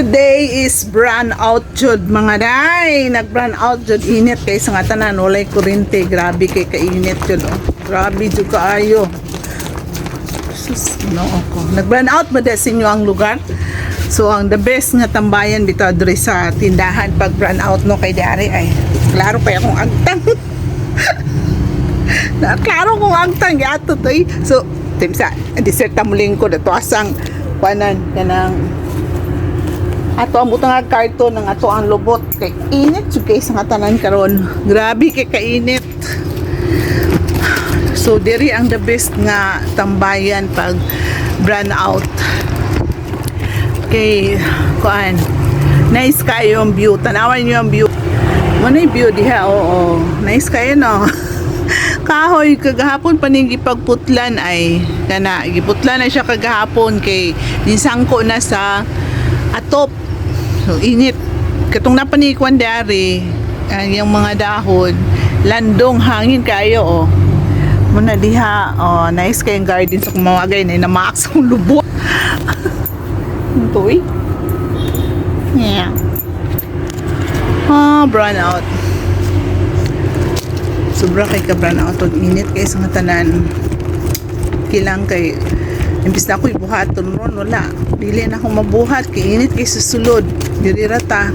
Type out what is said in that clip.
Today is brand out jud mga day. Nag-brand out jud init kay sa nga tanan walay kuryente. Grabe kay kainit jud oh. Grabe jud kaayo. Sus, no ako. Nag-brand out ba sa inyo ang lugar? So ang the best nga tambayan bitaw diri sa tindahan pag brand out no kay diari ay. Klaro pa akong agtang. Na klaro kong agtang yato to eh. So timsa dessert ta muling ko dato asang panan kanang ato ang butang nga karton ng ato ang lubot kay init jud kay sa tanan karon. Grabe kay kainit. So diri ang the best nga tambayan pag brand out. Kay kuan nice kayo yung view. Tanawan niyo ang view. Manay view diha oo. Nice kayo no. Kahoy kagahapon panigi pagputlan ay kana giputlan na siya kagahapon kay nisangko na sa atop. So init katong napanikwan dari yung mga dahon landong hangin kayo oh. Muna diha oh, nice kayong garden sa kumawagay na namaak sa lubot. Toy. Yeah. Brown out. Sobra kay ka brown out og init kay sa tanan. Kilang kay imbis na ako ibuhaton ron wala. Dili na ako mabuhat kay init kay sa sulod. Diri rata.